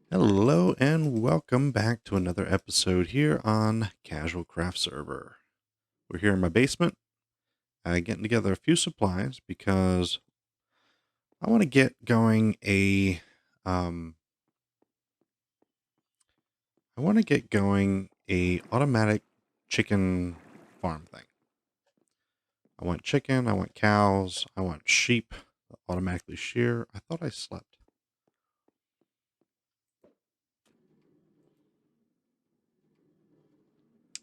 Hello and welcome back to another episode here on Casual Craft Server. We're here in my basement, getting together a few supplies because I want to get going um, a automatic chicken farm thing. I want chicken, I want cows, I want sheep that automatically shear. I thought I slept.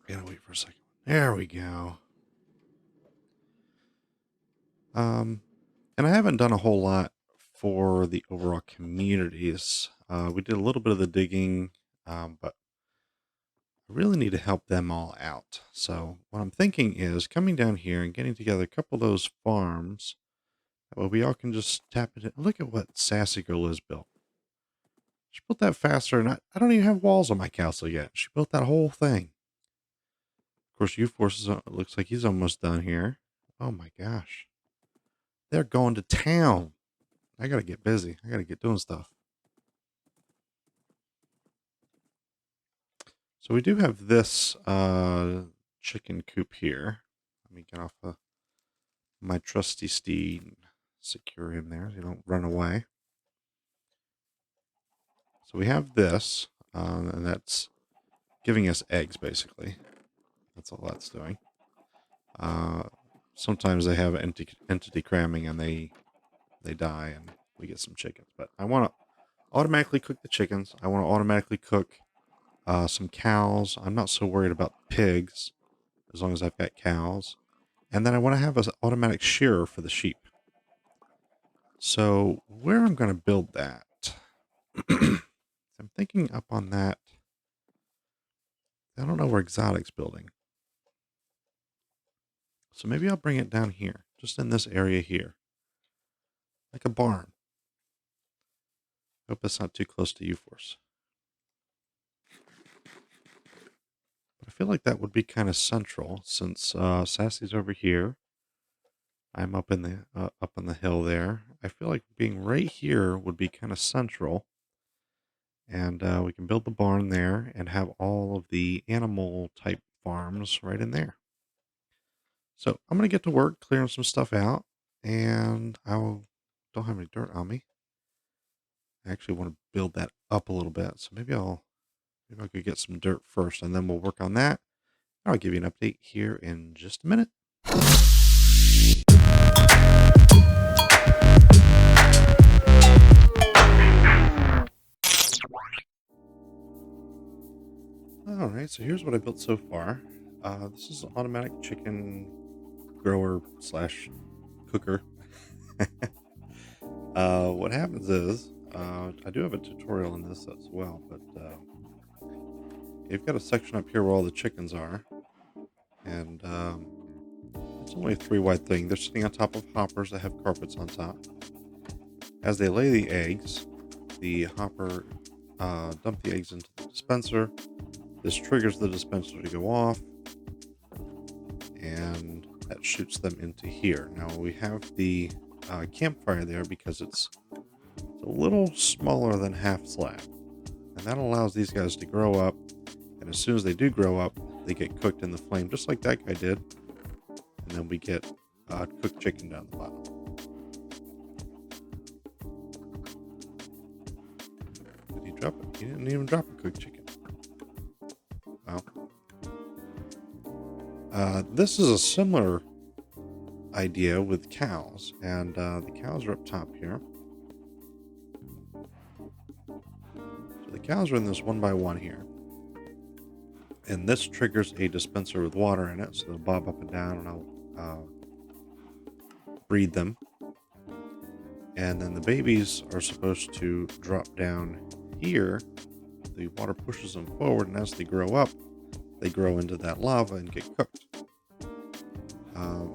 Gotta wait for a second. There we go. Um, and I haven't done a whole lot for the overall communities. We did a little bit of the digging, but I really need to help them all out. So what I'm thinking is coming down here and getting together a couple of those farms. Well, we all can just tap it in. Look at what Sassy Girl has built. She built that faster, and I don't even have walls on my castle yet. She built that whole thing. Of course, U-Force looks like he's almost done here. Oh my gosh. They're going to town. I gotta get busy. I gotta get doing stuff. So we do have this chicken coop here. Let me get off my trusty steed and secure him there so he don't run away. So we have this, and that's giving us eggs, basically. That's all that's doing. Sometimes they have entity cramming and they die and we get some chickens. But I want to automatically cook the chickens. I want to automatically cook some cows. I'm not so worried about pigs as long as I've got cows. And then I want to have an automatic shearer for the sheep. So where I'm going to build that, I'm thinking up on that. I don't know where Exotic's building. So maybe I'll bring it down here, just in this area here. Like a barn. Hope it's not too close to U-Force. But I feel like that would be kind of central since Sassy's over here. I'm up in the hill there. I feel like being right here would be kind of central. And we can build the barn there and have all of the animal type farms right in there. So I'm going to get to work clearing some stuff out, and don't have any dirt on me. I actually want to build that up a little bit. So maybe I could get some dirt first and then we'll work on that. I'll give you an update here in just a minute. All right, so here's what I built so far. This is an automatic chicken grower slash cooker. What happens is, I do have a tutorial in this as well, but you've got a section up here where all the chickens are, and it's only a 3 wide thing. They're sitting on top of hoppers that have carpets on top. As they lay the eggs, the hopper dump the eggs into the dispenser. This triggers the dispenser to go off, and that shoots them into here. Now we have the campfire there because it's a little smaller than half slab, and that allows these guys to grow up. And as soon as they do grow up, they get cooked in the flame, just like that guy did. And then we get cooked chicken down the bottom. Did he drop it? He didn't even drop a cooked chicken. Wow. This is a similar idea with cows, and the cows are up top here. So the cows are in this 1 by 1 here. And this triggers a dispenser with water in it, so they'll bob up and down, and I'll breed them. And then the babies are supposed to drop down here. The water pushes them forward, and as they grow up, they grow into that lava and get cooked.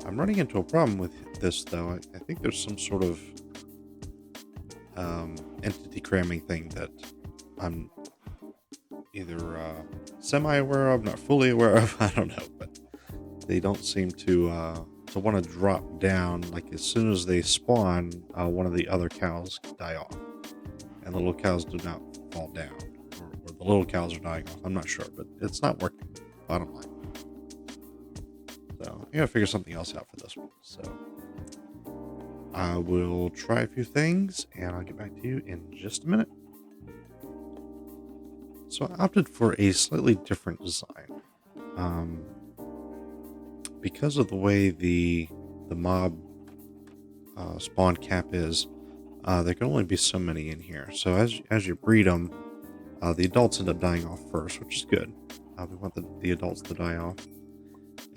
I'm running into a problem with this, though. I think there's some sort of entity cramming thing that I'm either semi-aware of, not fully aware of. I don't know, but they don't seem to want to drop down. Like as soon as they spawn, one of the other cows die off, and the little cows do not fall down, or the little cows are dying off. I'm not sure, but it's not working. Bottom line. So I gotta figure something else out for this one. So I will try a few things and I'll get back to you in just a minute. So I opted for a slightly different design. Because of the way the mob spawn cap is, there can only be so many in here. So as you breed them, the adults end up dying off first, which is good. We want the adults to die off.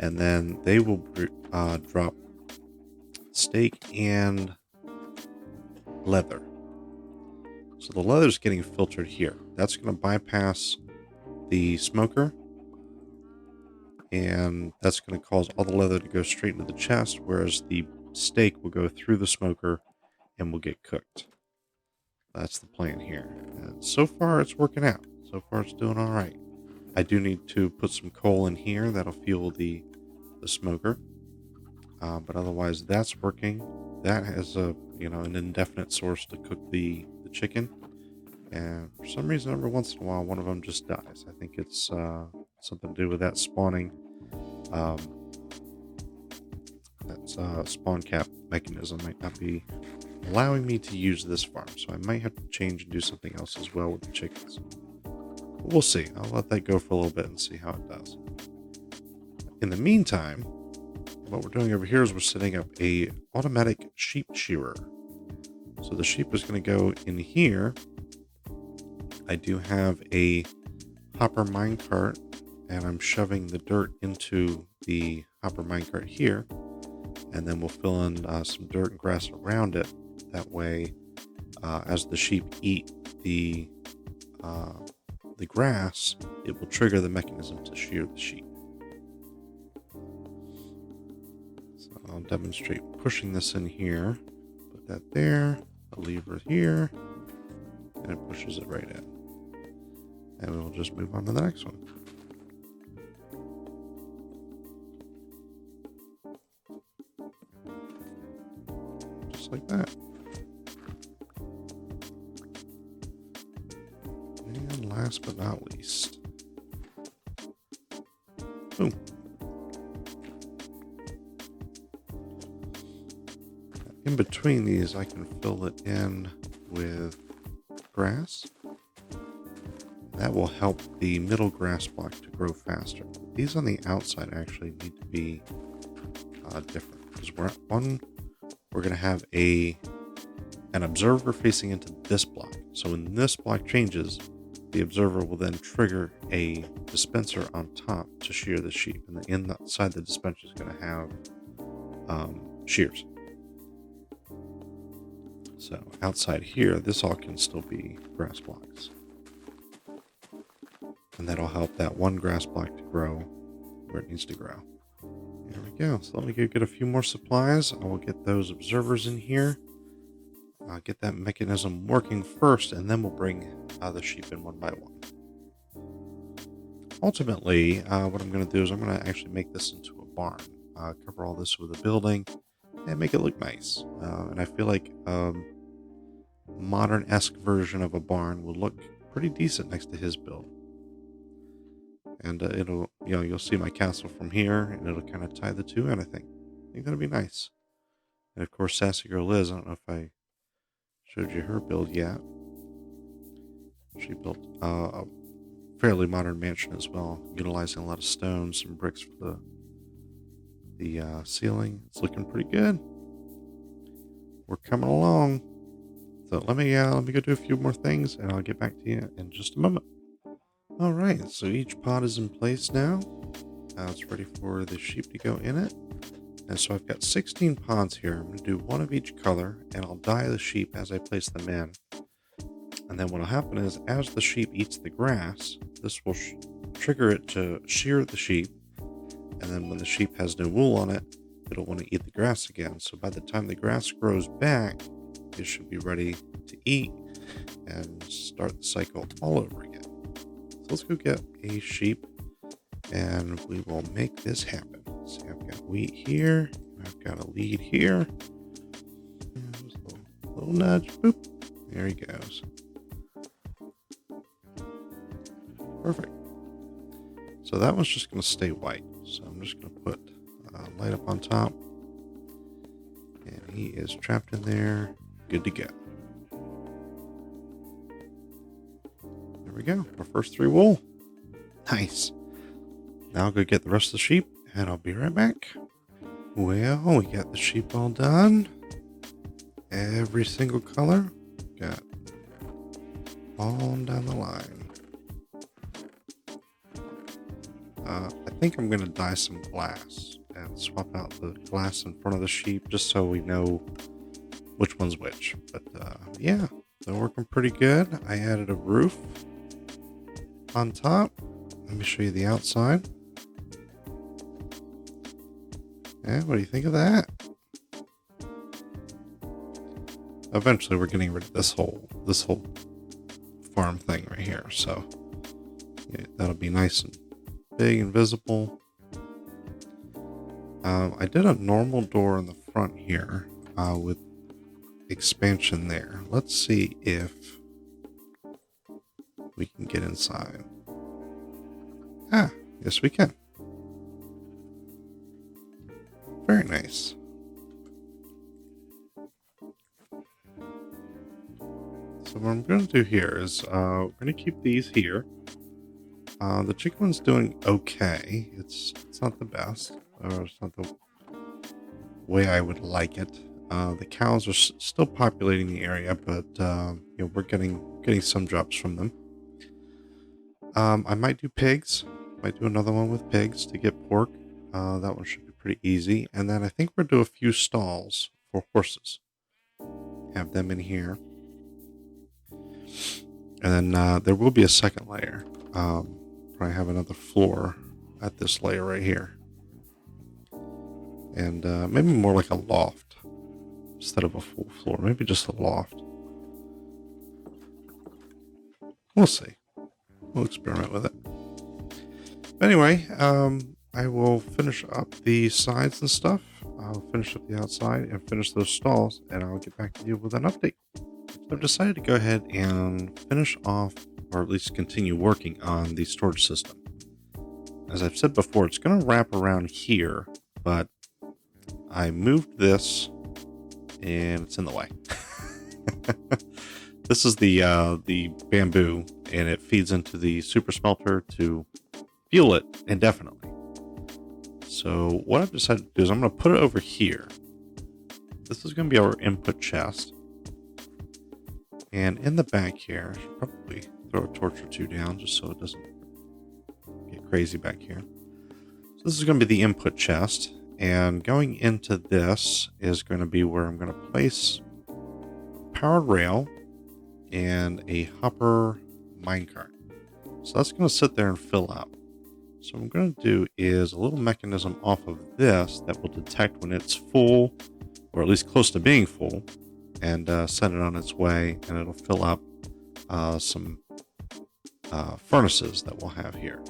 And then they will drop steak and leather. So the leather is getting filtered here. That's going to bypass the smoker. And that's going to cause all the leather to go straight into the chest, whereas the steak will go through the smoker and will get cooked. That's the plan here. And so far it's working out. So far it's doing all right. I do need to put some coal in here. That'll fuel the smoker. But otherwise that's working. That has an indefinite source to cook the chicken. And for some reason, every once in a while, one of them just dies. I think it's something to do with that spawning. That spawn cap mechanism might not be allowing me to use this farm. So I might have to change and do something else as well with the chickens. But we'll see. I'll let that go for a little bit and see how it does. In the meantime, what we're doing over here is we're setting up a automatic sheep shearer. So the sheep is going to go in here. I do have a hopper minecart, and I'm shoving the dirt into the hopper minecart here, and then we'll fill in some dirt and grass around it. That way, as the sheep eat the grass, it will trigger the mechanism to shear the sheep. So I'll demonstrate pushing this in here. Put that there, a lever here, and it pushes it right in. And we'll just move on to the next one. Just like that. And last but not least, boom. In between these, I can fill it in with grass. That will help the middle grass block to grow faster. These on the outside actually need to be different, because we're going to have an observer facing into this block. So when this block changes, the observer will then trigger a dispenser on top to shear the sheep, and inside the dispenser is going to have shears. So outside here, this all can still be grass blocks. And that'll help that one grass block to grow where it needs to grow. There we go. So let me go get a few more supplies. I will get those observers in here. I'll get that mechanism working first, and then we'll bring the sheep in one by one. Ultimately, what I'm going to do is I'm going to actually make this into a barn. Cover all this with a building and make it look nice. And I feel like modern-esque version of a barn will look pretty decent next to his build. And it'll, you'll see my castle from here, and it'll kind of tie the two in, I think. I think that'll be nice. And of course, Sassy Girl Liz, I don't know if I showed you her build yet. She built a fairly modern mansion as well, utilizing a lot of stone, some bricks for the ceiling. It's looking pretty good. We're coming along. So let me go do a few more things, and I'll get back to you in just a moment. All right, so each pod is in place now. It's ready for the sheep to go in it. And so I've got 16 pods here. I'm going to do one of each color, and I'll dye the sheep as I place them in. And then what will happen is, as the sheep eats the grass, this will trigger it to shear the sheep. And then when the sheep has no wool on it, it'll want to eat the grass again. So by the time the grass grows back, it should be ready to eat and start the cycle all over again. So let's go get a sheep, and we will make this happen. See, I've got wheat here. I've got a lead here. Just a little nudge. Boop. There he goes. Perfect. So that one's just going to stay white. So I'm just going to put light up on top. And he is trapped in there. Good to go. There we go. Our first 3 wool. Nice. Now I'll go get the rest of the sheep, and I'll be right back. Well, we got the sheep all done. Every single color. Got all down the line. I think I'm going to dye some glass and swap out the glass in front of the sheep just so we know which one's which. But yeah, they're working pretty good. I added a roof on top. Let me show you the outside. Yeah, what do you think of that? Eventually we're getting rid of this whole farm thing right here. So yeah, that'll be nice and big and visible. I did a normal door in the front here with expansion there. Let's see if we can get inside. Yes we can. Very nice. So what I'm going to do here is we're going to keep these here. The chicken one's doing okay. It's not the best. It's not the way I would like it. The cows are still populating the area, but you know, we're getting some drops from them. I might do pigs. Might do another one with pigs to get pork. That one should be pretty easy. And then I think we'll do a few stalls for horses. Have them in here. And then there will be a second layer. Probably have another floor at this layer right here. And maybe more like a loft instead of a full floor. Maybe just a loft. We'll see. We'll experiment with it. But anyway, I will finish up the sides and stuff. I'll finish up the outside and finish those stalls, and I'll get back to you with an update. So I've decided to go ahead and finish off, or at least continue working on the storage system. As I've said before, it's going to wrap around here, but I moved this and it's in the way. This is the bamboo, and it feeds into the super smelter to fuel it indefinitely. So what I've decided to do is I'm going to put it over here. This is going to be our input chest. And in the back here, I should probably throw a torch or two down just so it doesn't get crazy back here. So this is going to be the input chest. And going into this is going to be where I'm going to place a powered rail and a hopper minecart. So that's going to sit there and fill up. So what I'm going to do is a little mechanism off of this that will detect when it's full, or at least close to being full, and send it on its way, and it'll fill up some furnaces that we'll have here.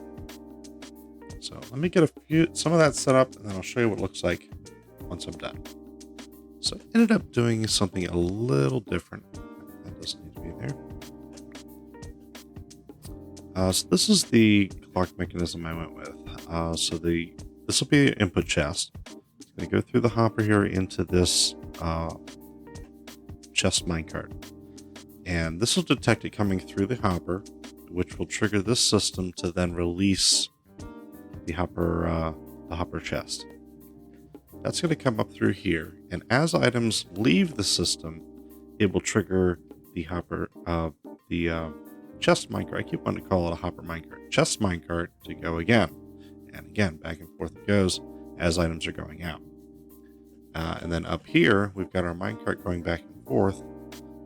So let me get some of that set up, and then I'll show you what it looks like once I'm done. So I ended up doing something a little different. That doesn't need to be there. So this is the clock mechanism I went with. So this will be an input chest. It's going to go through the hopper here into this chest minecart. And this will detect it coming through the hopper, which will trigger this system to then release the hopper chest. That's going to come up through here, and as items leave the system, it will trigger the hopper, chest minecart. I keep wanting to call it a hopper minecart. Chest minecart to go again, and again, back and forth it goes as items are going out. And then up here, we've got our minecart going back and forth,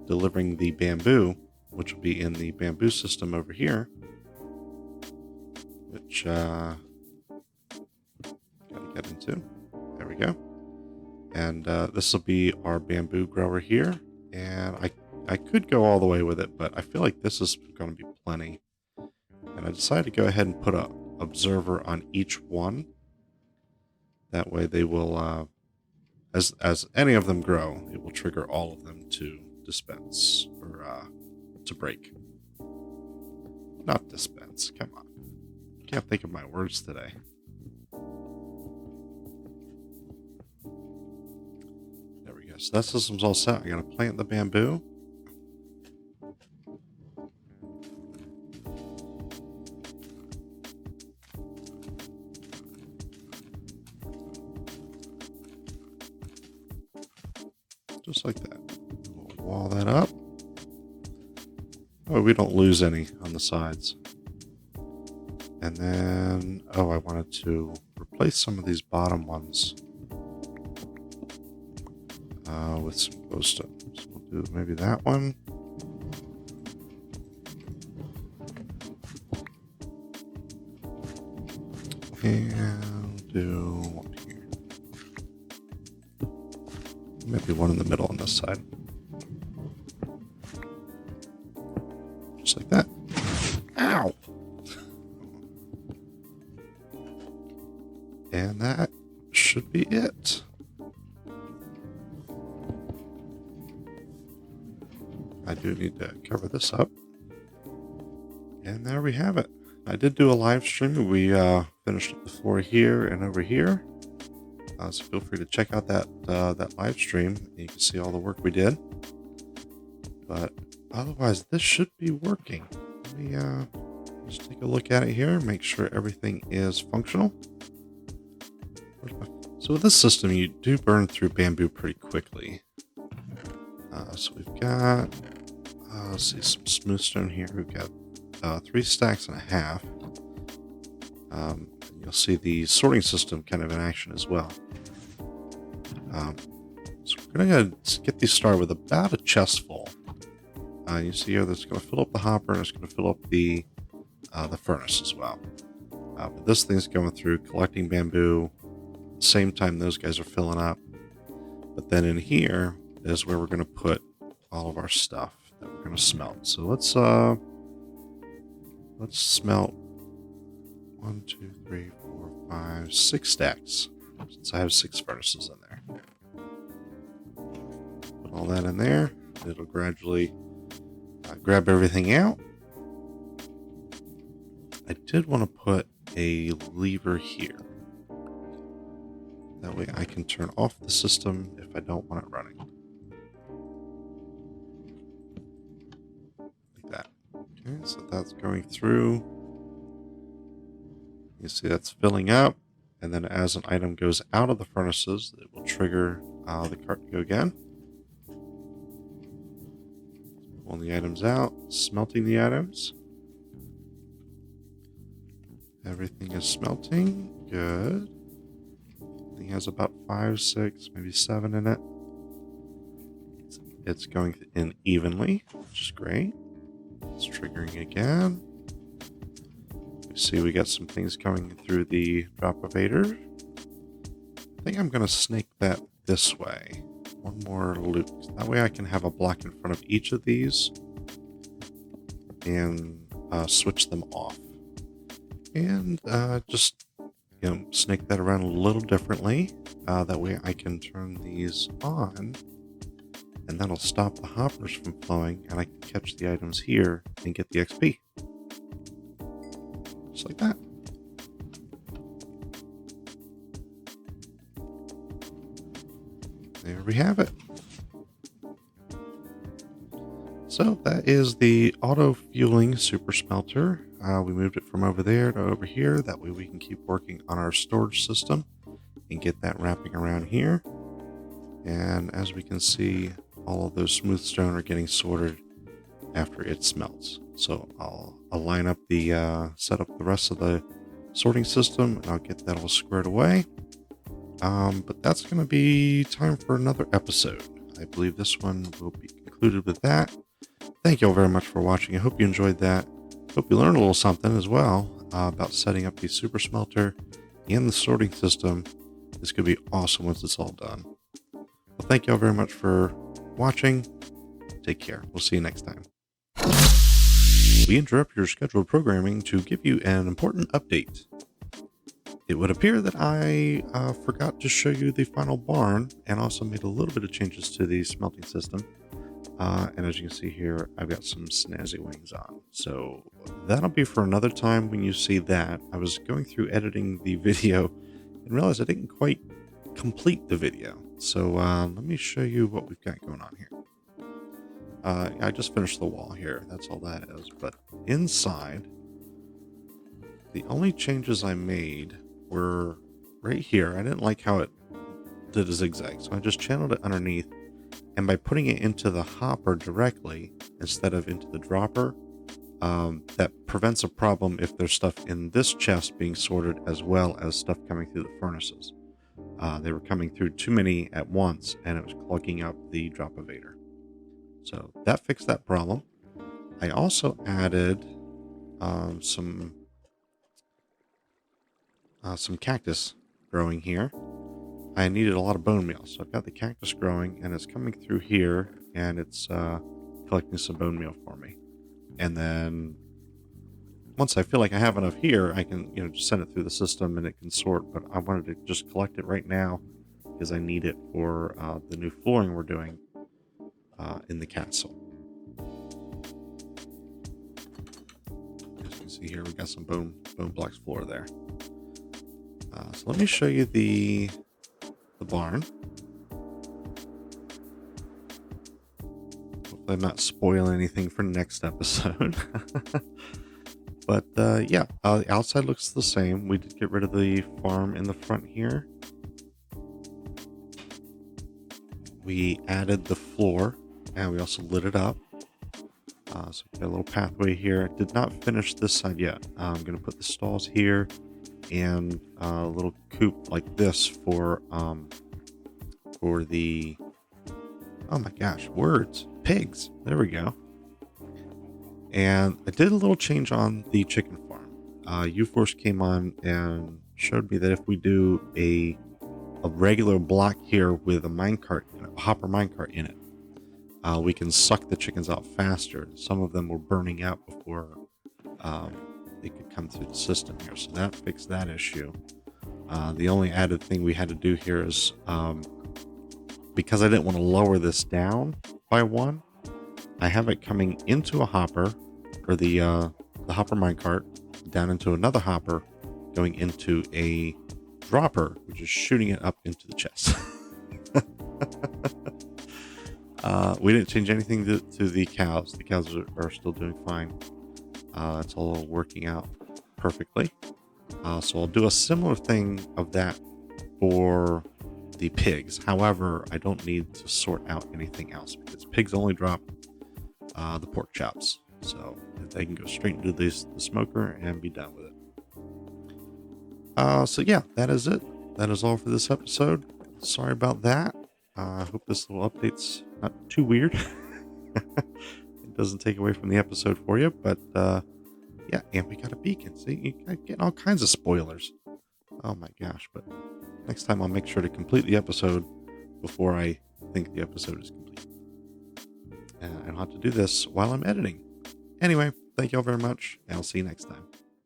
delivering the bamboo, which will be in the bamboo system over here, which gotta get into. There we go. And this will be our bamboo grower here, and I could go all the way with it, but I feel like this is going to be plenty. And I decided to go ahead and put a observer on each one. That way they will, as any of them grow, it will trigger all of them to dispense or to break. Not dispense. Come on. Can't think of my words today. There we go. So that system's all set. I'm going to plant the bamboo. Just like that. We'll wall that up. Oh, we don't lose any on the sides. And then, oh, I wanted to replace some of these bottom ones with some glowstone. So we'll do maybe that one. And do one here. Maybe one in the middle on this side. Just like that. Ow! And that should be it. I do need to cover this up. And there we have it. I did do a live stream. We finished up the floor here and over here. So feel free to check out that live stream. You can see all the work we did. But otherwise, this should be working. Let me just take a look at it here. Make sure everything is functional. So with this system, you do burn through bamboo pretty quickly. So we've got, let's see, some smooth stone here. We've got 3 stacks and a half. You'll see the sorting system kind of in action as well. So we're going to get these started with about a chest full. You see here that's going to fill up the hopper and it's going to fill up the furnace as well. But this thing's going through collecting bamboo. Same time those guys are filling up. But then in here is where we're going to put all of our stuff that we're going to smelt. So let's smelt 1, 2, 3, 4, 5, 6 stacks. Since I have 6 furnaces in there. Put all that in there. It'll gradually grab everything out. I did want to put a lever here. That way I can turn off the system if I don't want it running. Like that. Okay, so that's going through. You see that's filling up. And then as an item goes out of the furnaces, it will trigger the cart to go again. Pulling the items out, smelting the items. Everything is smelting. Good. It has about 5, 6, maybe 7 in it. It's going in evenly, which is great. It's triggering again. We see we got some things coming through the drop evader. I think I'm going to snake that this way. One more loop. That way I can have a block in front of each of these and switch them off. And just snake that around a little differently. That way I can turn these on and that'll stop the hoppers from flowing and I can catch the items here and get the XP. Just like that. There we have it. So that is the auto fueling super smelter. We moved it from over there to over here. That way we can keep working on our storage system and get that wrapping around here. And as we can see, all of those smooth stone are getting sorted after it smelts. So I'll line up the set up the rest of the sorting system and I'll get that all squared away. But that's going to be time for another episode. I believe this one will be concluded with that. Thank you all very much for watching. I hope you enjoyed that. Hope you learned a little something as well about setting up the super smelter and the sorting system. This could be awesome once it's all done. Well, thank you all very much for watching. Take care. We'll see you next time. We interrupt your scheduled programming to give you an important update. It would appear that I forgot to show you the final barn and also made a little bit of changes to the smelting system. And as you can see here, I've got some snazzy wings on. So that'll be for another time when you see that. I was going through editing the video and realized I didn't quite complete the video. So let me show you what we've got going on here. I just finished the wall here. That's all that is. But inside, the only changes I made were right here. I didn't like how it did a zigzag, so I just channeled it underneath. And by putting it into the hopper directly instead of into the dropper, that prevents a problem if there's stuff in this chest being sorted as well as stuff coming through the furnaces. They were coming through too many at once, and it was clogging up the drop evader. So that fixed that problem. I also added some cactus growing here. I needed a lot of bone meal, so I've got the cactus growing, and it's coming through here, and it's collecting some bone meal for me. And then once I feel like I have enough here, I can just send it through the system and it can sort. But I wanted to just collect it right now because I need it for the new flooring we're doing in the castle. As you can see here, we got some bone blocks floor there. So let me show you the barn. Hopefully I'm not spoiling anything for next episode. But yeah, the outside looks the same. We did get rid of the farm in the front here. We added the floor, and we also lit it up. So we got a little pathway here. Did not finish this side yet. I'm going to put the stalls here and a little coop like this for the, oh my gosh, pigs. There we go. And I did a little change on the chicken farm. U-Force came on and showed me that if we do a regular block here with a hopper minecart in it, we can suck the chickens out faster. Some of them were burning out before they could come through the system here, so that fixed that issue. The only added thing we had to do here is because I didn't want to lower this down by one, I have it coming into a hopper, or the hopper minecart, down into another hopper, going into a dropper, which is shooting it up into the chest. We didn't change anything to the cows. The cows are still doing fine. It's all working out perfectly. So I'll do a similar thing of that for the pigs. However, I don't need to sort out anything else because pigs only drop the pork chops. So they can go straight into the smoker and be done with it. So yeah, that is it. That is all for this episode. Sorry about that. I hope this little update's not too weird. It doesn't take away from the episode for you, but yeah, and we got a beacon. See, you're getting all kinds of spoilers. Oh my gosh, but next time I'll make sure to complete the episode before I think the episode is complete. And I don't have to do this while I'm editing. Anyway, thank you all very much, and I'll see you next time.